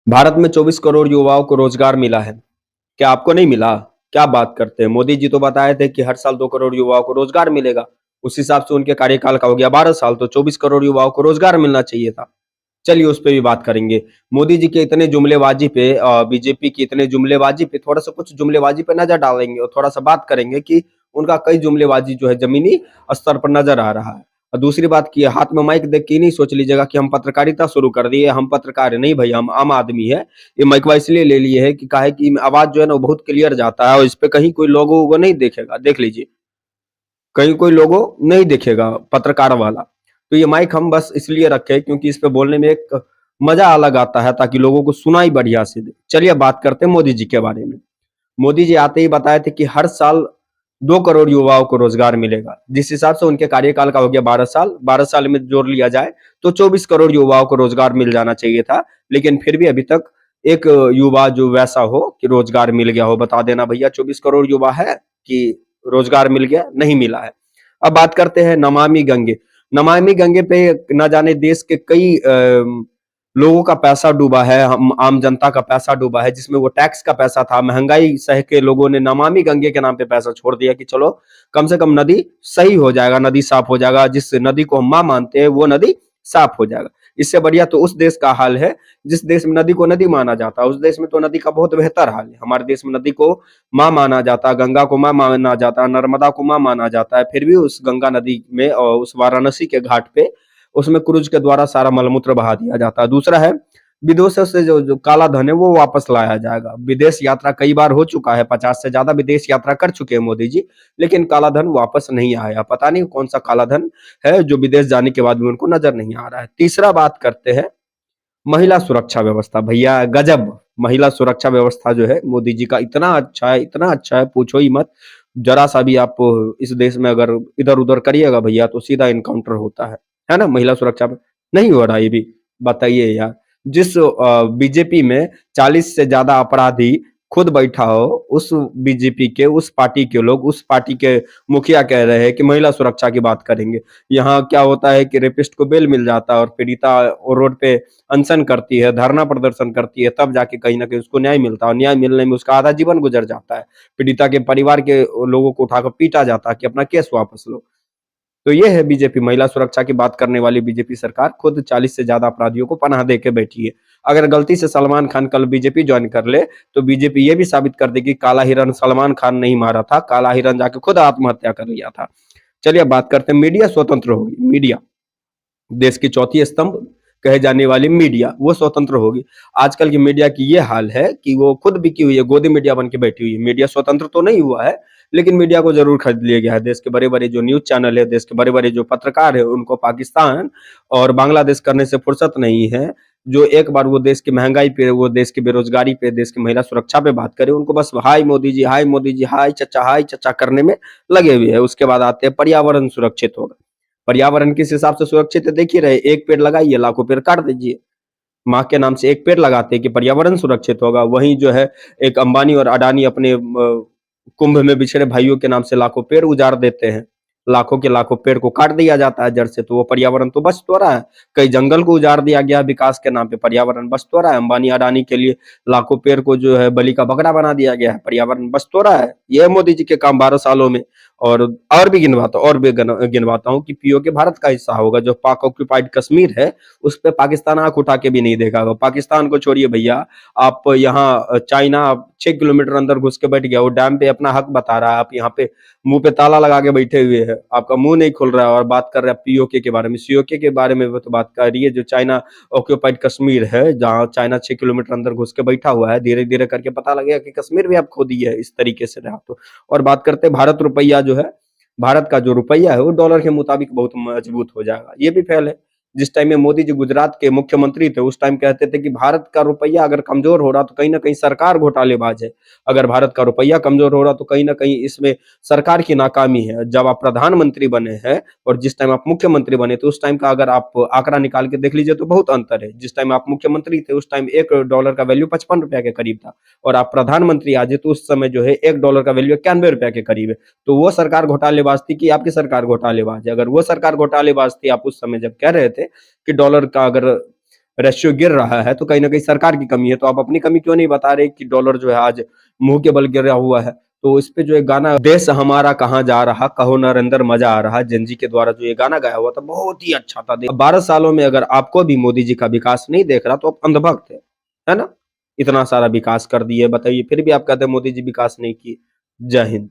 भारत में 24 करोड़ युवाओं को रोजगार मिला है। क्या आपको नहीं मिला? क्या बात करते हैं? मोदी जी तो बताए थे कि हर साल 2 करोड़ युवाओं को रोजगार मिलेगा। उस हिसाब से उनके कार्यकाल का हो गया 12 साल, तो 24 करोड़ युवाओं को रोजगार मिलना चाहिए था। चलिए उस पे भी बात करेंगे। मोदी जी के इतने जुमलेबाजी पे बीजेपी की इतने जुमलेबाजी पे थोड़ा-सा कुछ जुमलेबाजी पे नज़र डालेंगे और थोड़ा-सा बात करेंगे कि उनका कई जुमलेबाजी जो है ज़मीनी स्तर पर नज़र आ रहा है। और दूसरी बात कि हाथ में माइक देख के नहीं सोच लीजिएगा कि हम पत्रकारिता शुरू कर दिए, हम पत्रकार हैं। नहीं भई, हम आम आदमी हैं। ये माइकवा इसलिए ले लिए है कि काहे कि आवाज़ जो है ना वो बहुत क्लियर जाता है और इस पे कहीं कोई लोगो वो नहीं देखेगा, देख लीजिए। कहीं कोई लोगो नहीं दिखेगा पत्रकार वाला। तो ये माइक हम बस इसलिए रखे क्योंकि इस पे बोलने में एक मजा अलग आता है ताकि लोगों को सुनाई बढ़िया से दे। चलिए अब बात करते हैं मोदी जी के बारे में। मोदी जी आते ही बताए थे कि हर साल 2 करोड़ युवाओं को रोजगार मिलेगा। जिस हिसाब से उनके कार्यकाल का हो गया 12 साल, 12 साल में जोड़ लिया जाए तो 24 करोड़ युवाओं को रोजगार मिल जाना चाहिए था। लेकिन फिर भी अभी तक एक युवा जो वैसा हो कि रोजगार मिल गया हो, बता देना भैया 24 करोड़ युवा है कि रोजगार मिल गया? नहीं मिला है। अब बात करते हैं नमामि गंगे। नमामि गंगे पे न जाने देश के कई लोगों का पैसा डूबा है, हम आम जनता का पैसा डूबा है, जिसमें वो टैक्स का पैसा था, महंगाई सह के लोगों ने नमामि गंगे के नाम पे पैसा छोड़ दिया कि चलो कम से कम नदी सही हो जाएगा, नदी साफ हो जाएगा, जिस नदी को हम माँ मानते हैं वो नदी साफ हो जाएगा। इससे बढ़िया तो उस देश का हाल है जिस देश में नदी को नदी माना जाता है। उस देश में तो नदी का बहुत बेहतर हाल है। हमारे देश में नदी को माँ माना जाता है, गंगा को माँ माना जाता है, नर्मदा को माँ माना जाता है, फिर भी उस गंगा नदी में और उस वाराणसी के घाट पे उसमें क्रूज के द्वारा सारा मलमूत्र बहा दिया जाता है। दूसरा है विदेशों से जो काला धन है वो वापस लाया जाएगा। विदेश यात्रा कई बार हो चुका है, 50 से ज्यादा विदेश यात्रा कर चुके हैं मोदी जी, लेकिन काला धन वापस नहीं आया। पता नहीं कौन सा काला धन है जो विदेश जाने के बाद भी उनको नजर नहीं आ रहा है। तीसरा बात करते हैं महिला सुरक्षा व्यवस्था। भैया गजब महिला सुरक्षा व्यवस्था जो है मोदी जी का इतना अच्छा है, पूछो ही मत। जरा सा भी आप इस देश में अगर इधर उधर करिएगा भैया तो सीधा इनकाउंटर होता है ना? महिला सुरक्षा में नहीं हो रहा ये भी, बताइए यार। जिस बीजेपी में 40 से ज्यादा अपराधी खुद बैठा हो, उस बीजेपी के उस पार्टी के लोग, उस पार्टी के मुखिया कह रहे हैं कि महिला सुरक्षा की बात करेंगे। यहाँ क्या होता है कि रेपिस्ट को बेल मिल जाता है और पीड़िता रोड पे अनशन करती है, धरना प्रदर्शन करती है, तब जाके कहीं न कहीं उसको न्याय मिलता है और न्याय मिलने में उसका आधा जीवन गुजर जाता है। पीड़िता के परिवार के लोगों को उठाकर पीटा जाता है कि अपना केस वापस लो। तो ये है बीजेपी, महिला सुरक्षा की बात करने वाली बीजेपी सरकार खुद 40 से ज्यादा अपराधियों को पनाह दे के बैठी है। अगर गलती से सलमान खान कल बीजेपी ज्वाइन कर ले, तो बीजेपी ये भी साबित कर देगी काला हिरन सलमान खान नहीं मारा था, काला हिरन जाके खुद आत्महत्या कर लिया था। चलिए अब बात करते हैं मीडिया स्वतंत्र होगी। मीडिया देश की चौथी स्तंभ कहे जाने वाली मीडिया वो स्वतंत्र होगी। आजकल की मीडिया की ये हाल है कि वो खुद बिकी हुई है, गोदी मीडिया बन के बैठी हुई है। मीडिया स्वतंत्र तो नहीं हुआ है, लेकिन मीडिया को जरूर खरीद लिया गया है। देश के बड़े-बड़े जो न्यूज़ चैनल है, देश के बड़े-बड़े जो पत्रकार हैं, उनको पाकिस्तान और बांग्लादेश करने से फुर्सत नहीं है। जो एक बार वो देश की महँगाई पे, वो देश की बेरोज़गारी पे, देश की महिला सुरक्षा पे बात करें, उनको बस हाय मोदी जी, हाय चाचा करने में लगे हुए हैं। उसके बाद आते हैं पर्यावरण सुरक्षित होगा। पर्यावरण किस हिसाब से सुरक्षित है देख ही रहे, एक पेड़ लगाइए, लाखों पेड़ काट दीजिए। माँ के नाम से एक पेड़ लगाते हैं कि पर्यावरण सुरक्षित होगा। वहीं जो है एक अंबानी और अडानी अपने कुंभ में बिछड़े भाइयों के नाम से लाखों पेड़ उजाड़ देते हैं। लाखों के लाखों पेड़ को काट दिया जाता है जड़ से, तो वो पर्यावरण तो बच तो रहा है। कई जंगल को उजाड़ दिया गया विकास के नाम पे, पर्यावरण बच तो रहा है। अंबानी अडानी के लिए लाखों पेड़ को जो है बलि का बकरा बना दिया गया है, पर्यावरण बच तो रहा है। ये है मोदी जी के काम 12 सालों में। और भी गिनवाता हूँ कि पीओके भारत का हिस्सा होगा। जो पाक ऑक्यूपाइड कश्मीर है, उस पे पाकिस्तान आँख उठा के भी नहीं देखेगा। पाकिस्तान को छोड़िए भैया, आप यहाँ चाइना 6 किलोमीटर अंदर घुस के बैठ गया, वो डैम पे अपना हक बता रहा है, आप यहाँ पे मुँह पे ताला लगा के बैठे हुए हैं, आपका मुँह नहीं खुल रहा है और बात कर रहे हैं पीओके के बारे में। सीओके के बारे में तो बात करिए, जो चाइना ऑक्यूपाइड कश्मीर है, जहाँ चाइना 6 किलोमीटर अंदर घुस के बैठा हुआ है, धीरे-धीरे करके पता लगेगा कि कश्मीर भी अब खुद ही है इस तरीके से रहा तो। और बात करते हैं भारत रुपया जो है, भारत का जो रुपया है वो डॉलर के मुताबिक बहुत मजबूत हो जाएगा। ये भी फ़ैल है। जिस टाइम में मोदी जी गुजरात के मुख्यमंत्री थे, उस टाइम कहते थे कि भारत का रुपया अगर कमज़ोर हो रहा तो कहीं न कहीं सरकार घोटालेबाज़ है। अगर भारत का रुपया कमज़ोर हो रहा तो कहीं न कहीं इसमें सरकार की नाकामी है। जब आप प्रधानमंत्री बने हैं और जिस टाइम आप मुख्यमंत्री बने तो उस टाइम का अगर आप आंकड़ा निकाल के देख लीजिए तो बहुत अंतर है। जिस टाइम आप मुख्यमंत्री थे उस टाइम 1 डॉलर का वैल्यू ₹55 के करीब था और आप प्रधानमंत्री आज हैं तो उस समय जो है 1 डॉलर का वैल्यू ₹91 के करीब है। तो वो सरकार घोटालेबाज़ थी कि आपकी सरकार घोटालेबाज़ है? अगर वो सरकार घोटालेबाज़ थी, आप उस समय जब कह रहे थे कि डॉलर का अगर रेशियो गिर रहा है तो कहीं ना कहीं सरकार की कमी है। तो आप अपनी कमी क्यों नहीं बता रहे कि डॉलर जो है आज मुंह के बल गिरा हुआ है। तो इस पे जो एक गाना देश हमारा कहाँ जा रहा कहो नरेंद्र मजा आ रहा, जेनजी के द्वारा जो ये गाना गाया हुआ था बहुत ही अच्छा था। 12 सालों में अगर आपको भी मोदी जी का विकास नहीं देख रहा तो आप अंधभक्त है ना। इतना सारा विकास कर दिए बताइए, फिर भी आप कहते हैं मोदी जी विकास नहीं किए। जय हिंद।